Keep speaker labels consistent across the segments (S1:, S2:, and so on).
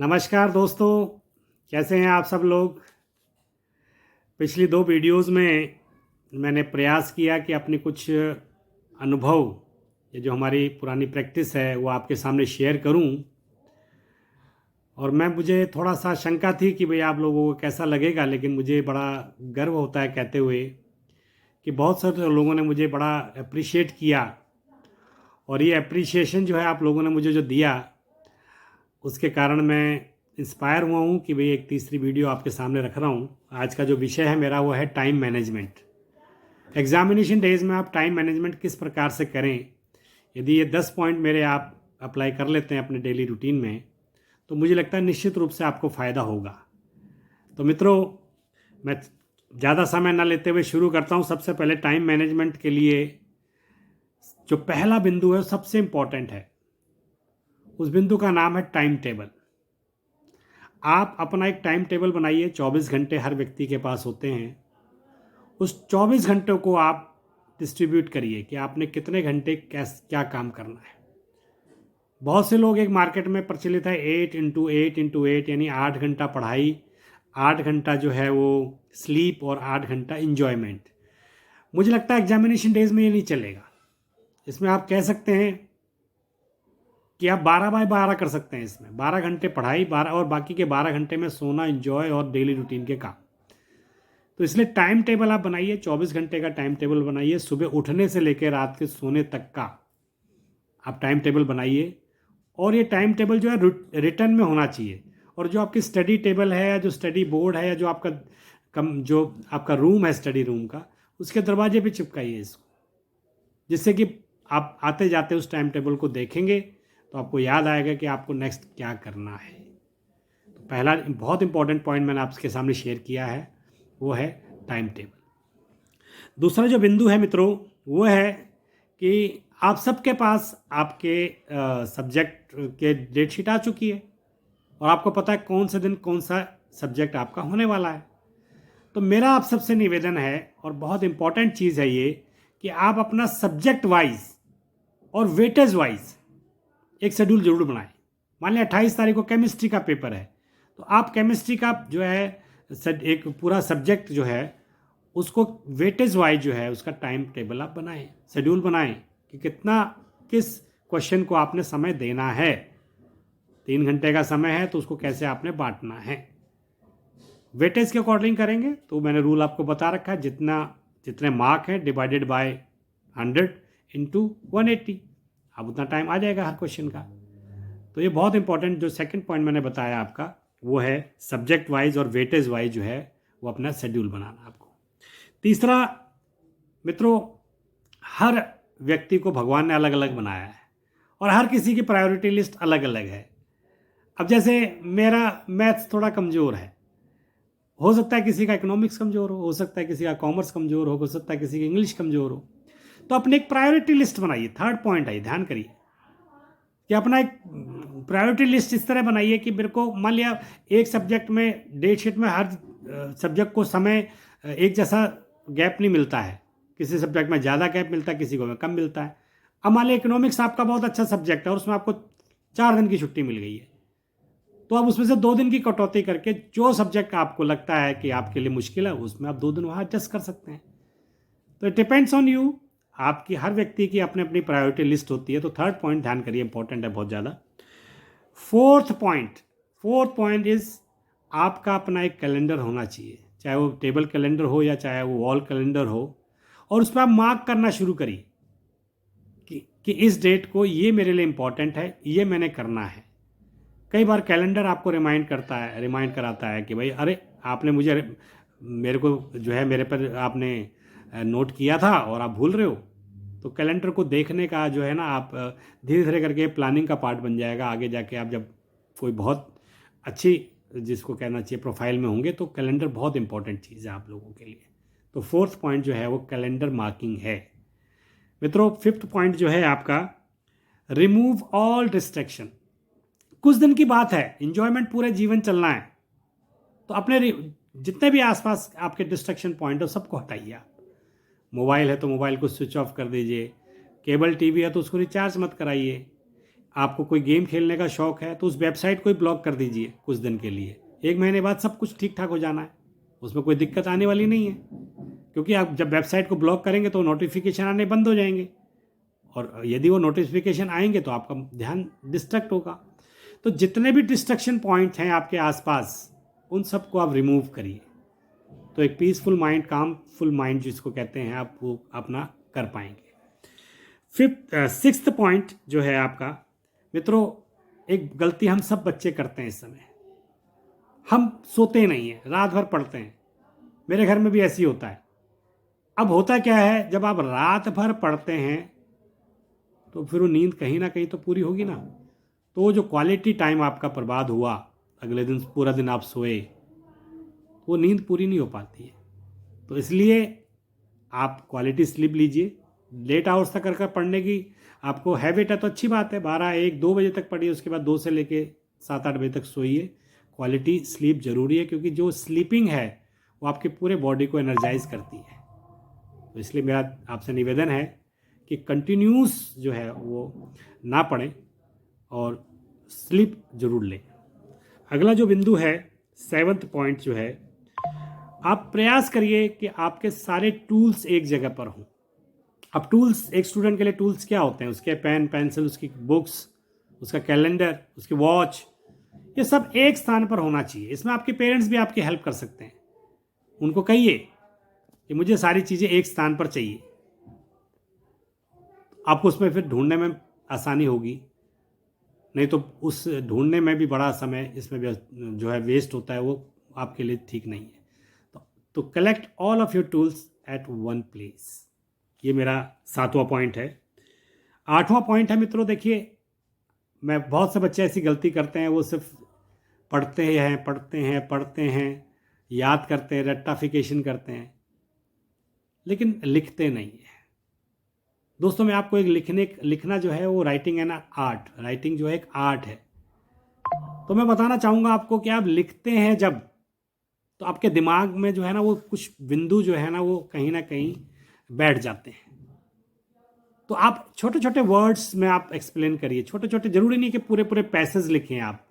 S1: नमस्कार दोस्तों, कैसे हैं आप सब लोग। पिछली दो वीडियोस में मैंने प्रयास किया कि अपनी कुछ अनुभव, ये जो हमारी पुरानी प्रैक्टिस है वो आपके सामने शेयर करूं। और मुझे थोड़ा सा शंका थी कि भाई आप लोगों को कैसा लगेगा, लेकिन मुझे बड़ा गर्व होता है कहते हुए कि बहुत सारे लोगों ने मुझे बड़ा अप्रिशिएट किया। और ये अप्रिशिएशन जो है आप लोगों ने मुझे जो दिया, उसके कारण मैं इंस्पायर हुआ हूँ कि भाई एक तीसरी वीडियो आपके सामने रख रहा हूँ। आज का जो विषय है मेरा वो है टाइम मैनेजमेंट। एग्जामिनेशन डेज में आप टाइम मैनेजमेंट किस प्रकार से करें। यदि ये 10 पॉइंट मेरे आप अप्लाई कर लेते हैं अपने डेली रूटीन में, तो मुझे लगता है निश्चित रूप से आपको फ़ायदा होगा। तो मित्रों, मैं ज़्यादा समय ना लेते हुए शुरू करता हूँ। सबसे पहले टाइम मैनेजमेंट के लिए जो पहला बिंदु है वो सबसे इम्पॉर्टेंट है। उस बिंदु का नाम है टाइम टेबल। आप अपना एक टाइम टेबल बनाइए। 24 घंटे हर व्यक्ति के पास होते हैं। उस 24 घंटों को आप डिस्ट्रीब्यूट करिए कि आपने कितने घंटे क्या काम करना है। बहुत से लोग एक मार्केट में प्रचलित है 8 × 8 × 8, यानी 8 घंटा पढ़ाई, 8 घंटा जो है वो स्लीप और 8 घंटा इंजॉयमेंट। मुझे लगता है एग्जामिनेशन डेज में ये नहीं चलेगा। इसमें आप कह सकते हैं कि आप 12/12 कर सकते हैं। इसमें 12 घंटे पढ़ाई, 12 और बाकी के 12 घंटे में सोना, इंजॉय और डेली रूटीन के काम। तो इसलिए टाइम टेबल आप बनाइए, 24 घंटे का टाइम टेबल बनाइए। सुबह उठने से लेकर रात के सोने तक का आप टाइम टेबल बनाइए। और ये टाइम टेबल जो है रिटर्न में होना चाहिए। और जो आपकी स्टडी टेबल है, या जो स्टडी बोर्ड है, या जो आपका जो आपका रूम है स्टडी रूम का, उसके दरवाजे पे चिपकाइए इसको, जिससे कि आप आते जाते उस टाइम टेबल को देखेंगे तो आपको याद आएगा कि आपको नेक्स्ट क्या करना है। तो पहला बहुत इंपॉर्टेंट पॉइंट मैंने आपके सामने शेयर किया है, वो है टाइम टेबल। दूसरा जो बिंदु है मित्रों, वो है कि आप सबके पास आपके सब्जेक्ट के डेट शीट आ चुकी है और आपको पता है कौन से दिन कौन सा सब्जेक्ट आपका होने वाला है। तो मेरा आप सबसे निवेदन है, और बहुत इंपॉर्टेंट चीज़ है ये, कि आप अपना सब्जेक्ट वाइज और वेटेज वाइज एक शेड्यूल जरूर बनाएं। मान लिया 28 तारीख को केमिस्ट्री का पेपर है, तो आप केमिस्ट्री का जो है एक पूरा सब्जेक्ट जो है उसको वेटेज वाइज जो है उसका टाइम टेबल आप बनाएं, शेड्यूल बनाएं कि कितना किस क्वेश्चन को आपने समय देना है। 3 घंटे का समय है तो उसको कैसे आपने बांटना है। वेटेज के अकॉर्डिंग करेंगे तो मैंने रूल आपको बता रखा है, जितने मार्क हैं डिवाइडेड बाय 100 × 180, अब उतना टाइम आ जाएगा हर क्वेश्चन का। तो ये बहुत इंपॉर्टेंट जो सेकंड पॉइंट मैंने बताया आपका, वो है सब्जेक्ट वाइज और वेटेज वाइज जो है वो अपना शेड्यूल बनाना आपको। तीसरा मित्रों, हर व्यक्ति को भगवान ने अलग अलग बनाया है और हर किसी की प्रायोरिटी लिस्ट अलग अलग है। अब जैसे मेरा मैथ्स थोड़ा कमज़ोर है, हो सकता है किसी का इकोनॉमिक्स कमज़ोर हो सकता है किसी का कॉमर्स कमज़ोर हो सकता है किसी का इंग्लिश कमज़ोर हो। तो अपने एक प्रायोरिटी लिस्ट बनाइए। थर्ड पॉइंट है, ध्यान करिए कि अपना एक प्रायोरिटी लिस्ट इस तरह बनाइए कि मेरे को, मान लिया एक सब्जेक्ट में डेट शीट में हर सब्जेक्ट को समय एक जैसा गैप नहीं मिलता है। किसी सब्जेक्ट में ज़्यादा गैप मिलता है, किसी को में कम मिलता है। अब मान लिया इकोनॉमिक्स आपका बहुत अच्छा सब्जेक्ट है और उसमें आपको 4 दिन की छुट्टी मिल गई है, तो आप उसमें से 2 दिन की कटौती करके जो सब्जेक्ट आपको लगता है कि आपके लिए मुश्किल है उसमें आप 2 दिन वहाँ एडजस्ट कर सकते हैं। तो इट डिपेंड्स ऑन यू। आपकी हर व्यक्ति की अपनी अपनी प्रायोरिटी लिस्ट होती है। तो थर्ड पॉइंट ध्यान करिए, इंपॉर्टेंट है बहुत ज़्यादा। फोर्थ पॉइंट इज आपका अपना एक कैलेंडर होना चाहिए, चाहे वो टेबल कैलेंडर हो या चाहे वो वॉल कैलेंडर हो, और उस पर आप मार्क करना शुरू करिए कि इस डेट को ये मेरे लिए इंपॉर्टेंट है, ये मैंने करना है। कई बार कैलेंडर आपको रिमाइंड कराता है कि भाई अरे आपने मेरे को जो है मेरे पर आपने नोट किया था और आप भूल रहे हो। तो कैलेंडर को देखने का जो है ना, आप धीरे धीरे करके प्लानिंग का पार्ट बन जाएगा। आगे जाके आप जब कोई बहुत अच्छी, जिसको कहना चाहिए, प्रोफाइल में होंगे, तो कैलेंडर बहुत इंपॉर्टेंट चीज़ है आप लोगों के लिए। तो फोर्थ पॉइंट जो है वो कैलेंडर मार्किंग है मित्रों। फिफ्थ पॉइंट जो है आपका, रिमूव ऑल डिस्ट्रैक्शन। कुछ दिन की बात है, इंजॉयमेंट पूरे जीवन चलना है, तो अपने जितने भी आसपास आपके डिस्ट्रैक्शन पॉइंट हो सबको हटाइए आप। मोबाइल है तो मोबाइल को स्विच ऑफ कर दीजिए, केबल टीवी है तो उसको रिचार्ज मत कराइए, आपको कोई गेम खेलने का शौक़ है तो उस वेबसाइट को ही ब्लॉक कर दीजिए कुछ दिन के लिए। 1 महीने बाद सब कुछ ठीक ठाक हो जाना है, उसमें कोई दिक्कत आने वाली नहीं है। क्योंकि आप जब वेबसाइट को ब्लॉक करेंगे तो नोटिफिकेशन आने बंद हो जाएंगे, और यदि वो नोटिफिकेशन आएंगे तो आपका ध्यान डिस्ट्रैक्ट होगा। तो जितने भी डिस्ट्रक्शन पॉइंट्स हैं आपके आसपास, उन सबको आप रिमूव करिए। तो एक पीसफुल माइंड, कामफुल माइंड जिसको कहते हैं, आप वो अपना कर पाएंगे। 6th पॉइंट जो है आपका मित्रों, एक गलती हम सब बच्चे करते हैं इस समय, हम सोते नहीं हैं, रात भर पढ़ते हैं। मेरे घर में भी ऐसे ही होता है। अब होता क्या है, जब आप रात भर पढ़ते हैं तो फिर वो नींद कहीं ना कहीं तो पूरी होगी ना। तो वो जो क्वालिटी टाइम आपका बर्बाद हुआ, अगले दिन पूरा दिन आप सोए, वो नींद पूरी नहीं हो पाती है। तो इसलिए आप क्वालिटी स्लीप लीजिए। लेट आवर्स तक कर पढ़ने की आपको हैबिट है तो अच्छी बात है, 12, 1, 2 बजे तक पढ़िए, उसके बाद 2 से लेके 7, 8 बजे तक सोइए। क्वालिटी स्लीप ज़रूरी है, क्योंकि जो स्लीपिंग है वो आपके पूरे बॉडी को एनर्जाइज करती है। तो इसलिए मेरा आपसे निवेदन है कि कंटिन्यूस जो है वो ना पढ़ें और स्लीप जरूर लें। अगला जो बिंदु है, 7th पॉइंट जो है, आप प्रयास करिए कि आपके सारे टूल्स एक जगह पर हों। अब टूल्स, एक स्टूडेंट के लिए टूल्स क्या होते हैं? उसके पेन, पेंसिल, उसकी बुक्स, उसका कैलेंडर, उसकी वॉच, ये सब एक स्थान पर होना चाहिए। इसमें आपके पेरेंट्स भी आपकी हेल्प कर सकते हैं। उनको कहिए कि मुझे सारी चीज़ें एक स्थान पर चाहिए, आपको उसमें फिर ढूंढने में आसानी होगी। नहीं तो उस ढूंढने में भी बड़ा समय इसमें भी जो है वेस्ट होता है, वो आपके लिए ठीक नहीं है। तो collect all of your tools at one place. ये मेरा 7वां पॉइंट है। 8वां पॉइंट है मित्रों, देखिए, मैं बहुत से बच्चे ऐसी गलती करते हैं, वो सिर्फ पढ़ते हैं, याद करते हैं, रट्टाफिकेशन करते हैं, लेकिन लिखते नहीं है। दोस्तों, मैं आपको एक लिखना जो है वो राइटिंग है ना आर्ट, राइटिंग जो है एक आर्ट है। तो मैं बताना चाहूँगा आपको कि आप लिखते हैं जब, तो आपके दिमाग में जो है ना वो कुछ बिंदु जो है ना वो कहीं ना कहीं बैठ जाते हैं। तो आप छोटे छोटे वर्ड्स में आप एक्सप्लेन करिए, छोटे छोटे, जरूरी नहीं कि पूरे पूरे पैसेज लिखें आप,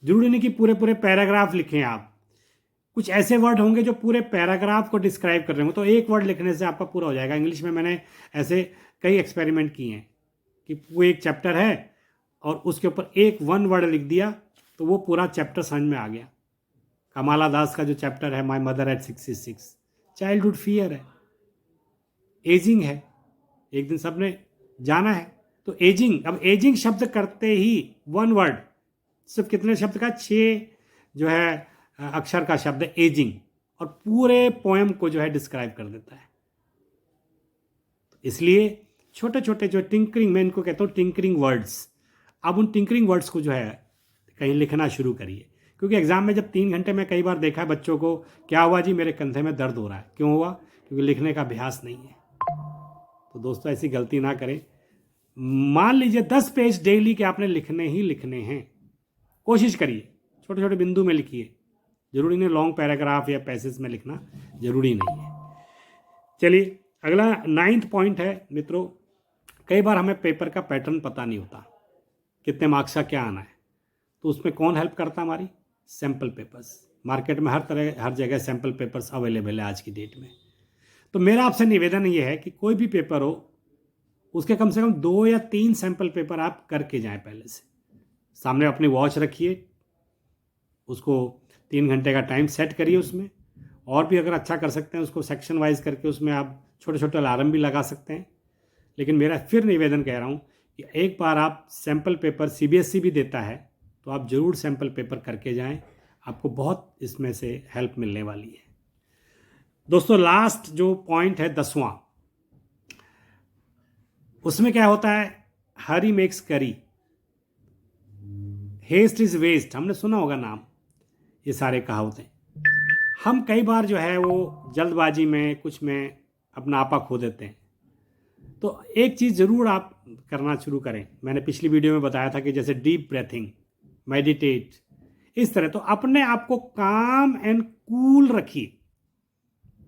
S1: जरूरी नहीं कि पूरे पूरे पैराग्राफ लिखें आप। कुछ ऐसे वर्ड होंगे जो पूरे पैराग्राफ को डिस्क्राइब कर रहे होंगे, तो एक वर्ड लिखने से आपका पूरा हो जाएगा। इंग्लिश में मैंने ऐसे कई एक्सपेरिमेंट किए हैं कि वो एक चैप्टर है और उसके ऊपर एक 1 वर्ड लिख दिया तो वो पूरा चैप्टर समझ में आ गया। कमाला दास का जो चैप्टर है, my mother eight 66, childhood fear है, एजिंग है, एक दिन सबने जाना है। तो एजिंग, अब एजिंग शब्द करते ही 1 वर्ड, सिर्फ कितने शब्द का, 6 जो है अक्षर का शब्द है एजिंग, और पूरे पोएम को जो है डिस्क्राइब कर देता है। इसलिए छोटे छोटे जो टिंकरिंग, मैं इनको कहता हूँ टिंकरिंग वर्ड्स, अब उन टिंकरिंग वर्ड्स को जो है कहीं लिखना शुरू करिए। क्योंकि एग्जाम में जब 3 घंटे में कई बार देखा है बच्चों को, क्या हुआ जी, मेरे कंधे में दर्द हो रहा है, क्यों हुआ? क्योंकि लिखने का अभ्यास नहीं है। तो दोस्तों, ऐसी गलती ना करें। मान लीजिए 10 पेज डेली के आपने लिखने ही लिखने हैं, कोशिश करिए, छोटे छोटे बिंदु में लिखिए, जरूरी नहीं लॉन्ग पैराग्राफ या पैसेज में लिखना जरूरी नहीं है। चलिए, अगला 9th पॉइंट है मित्रों, कई बार हमें पेपर का पैटर्न पता नहीं होता, कितने मार्क्स का क्या आना है। तो उसमें कौन हेल्प करता है? हमारी सैम्पल पेपर्स। मार्केट में हर जगह सैम्पल पेपर्स अवेलेबल है आज की डेट में। तो मेरा आपसे निवेदन ये है कि कोई भी पेपर हो, उसके कम से कम 2 या 3 सैम्पल पेपर आप करके जाएं। पहले से सामने अपनी वॉच रखिए, उसको 3 घंटे का टाइम सेट करिए उसमें, और भी अगर अच्छा कर सकते हैं उसको सेक्शन वाइज करके उसमें आप छोटे छोटे अलार्म भी लगा सकते हैं। लेकिन मेरा फिर निवेदन कह रहा हूँ कि एक बार आप सैम्पल पेपर, CBSE भी देता है, तो आप ज़रूर सैम्पल पेपर करके जाएं, आपको बहुत इसमें से हेल्प मिलने वाली है। दोस्तों, लास्ट जो पॉइंट है 10वां, उसमें क्या होता है? हरी मेक्स करी, हेस्ट इज वेस्ट। हमने सुना होगा नाम, ये सारे कहावतें। हम कई बार जो है वो जल्दबाजी में कुछ में अपना आपा खो देते हैं। तो एक चीज़ ज़रूर आप करना शुरू करें। मैंने पिछली वीडियो में बताया था कि जैसे डीप ब्रेथिंग, मेडिटेट, इस तरह। तो अपने आप को काम एंड कूल रखिए।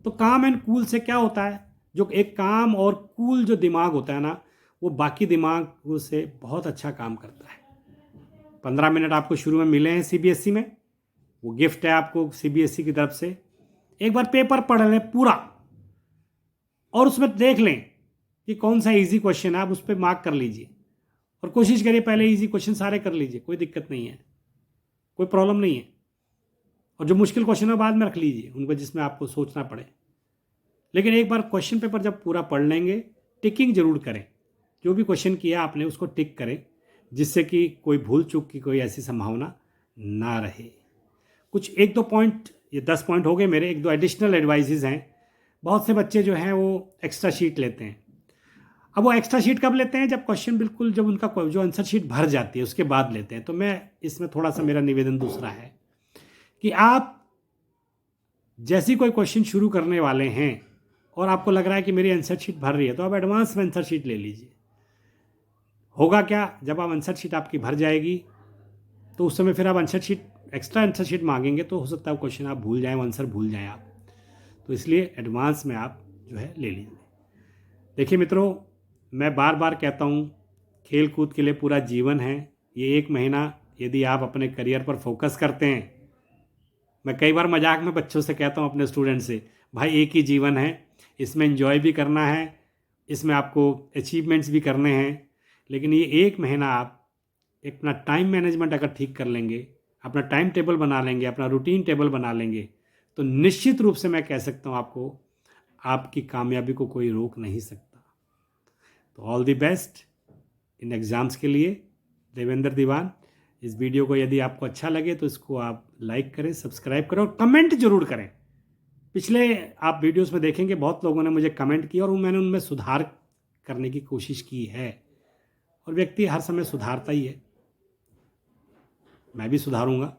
S1: तो काम एंड कूल से क्या होता है? जो एक काम और कूल जो दिमाग होता है ना, वो बाकी दिमाग से बहुत अच्छा काम करता है। 15 मिनट आपको शुरू में मिले हैं सीबीएसई में, वो गिफ्ट है आपको सीबीएसई की तरफ से। एक बार पेपर पढ़ लें पूरा और उसमें देख लें कि कौन सा इजी क्वेश्चन है, आप उस पर मार्क कर लीजिए और कोशिश करिए पहले इजी क्वेश्चन सारे कर लीजिए, कोई दिक्कत नहीं है, कोई प्रॉब्लम नहीं है। और जो मुश्किल क्वेश्चन है बाद में रख लीजिए उनको, जिसमें आपको सोचना पड़े। लेकिन एक बार क्वेश्चन पेपर जब पूरा पढ़ लेंगे, टिकिंग जरूर करें, जो भी क्वेश्चन किया आपने उसको टिक करें, जिससे कि कोई भूल चूक की कोई ऐसी संभावना ना रहे। कुछ 1-2 पॉइंट, ये 10 पॉइंट हो गए मेरे, 1-2 एडिशनल एडवाइजेज हैं। बहुत से बच्चे जो हैं वो एक्स्ट्रा शीट लेते हैं। अब वो एक्स्ट्रा शीट कब लेते हैं? जब क्वेश्चन बिल्कुल, जब उनका जो आंसर शीट भर जाती है उसके बाद लेते हैं। तो मैं इसमें थोड़ा सा मेरा निवेदन दूसरा है कि आप जैसी कोई क्वेश्चन शुरू करने वाले हैं और आपको लग रहा है कि मेरी आंसर शीट भर रही है, तो आप एडवांस में आंसर शीट ले लीजिए। होगा क्या, जब आप आंसर शीट आपकी भर जाएगी तो उस समय फिर आप answer sheet, extra answer sheet मांगेंगे तो हो सकता है क्वेश्चन आप भूल जाएं, आंसर भूल जाएं आप। तो इसलिए एडवांस में आप जो है ले लीजिए। देखिए मित्रों, मैं बार बार कहता हूँ, खेल कूद के लिए पूरा जीवन है। ये 1 महीना यदि आप अपने करियर पर फोकस करते हैं, मैं कई बार मजाक में बच्चों से कहता हूँ अपने स्टूडेंट से, भाई एक ही जीवन है, इसमें एंजॉय भी करना है, इसमें आपको अचीवमेंट्स भी करने हैं। लेकिन ये 1 महीना आप अपना टाइम मैनेजमेंट अगर ठीक कर लेंगे, अपना टाइम टेबल बना लेंगे, अपना रूटीन टेबल बना लेंगे, तो निश्चित रूप से मैं कह सकता हूँ आपको, आपकी कामयाबी को कोई रोक नहीं सकता। तो all the best in exams के लिए। देवेंद्र दीवान। इस वीडियो को यदि आपको अच्छा लगे तो इसको आप लाइक करें, सब्सक्राइब करें और कमेंट जरूर करें। पिछले आप वीडियोस में देखेंगे बहुत लोगों ने मुझे कमेंट किया और मैंने उनमें सुधार करने की कोशिश की है, और व्यक्ति हर समय सुधारता ही है, मैं भी सुधारूंगा।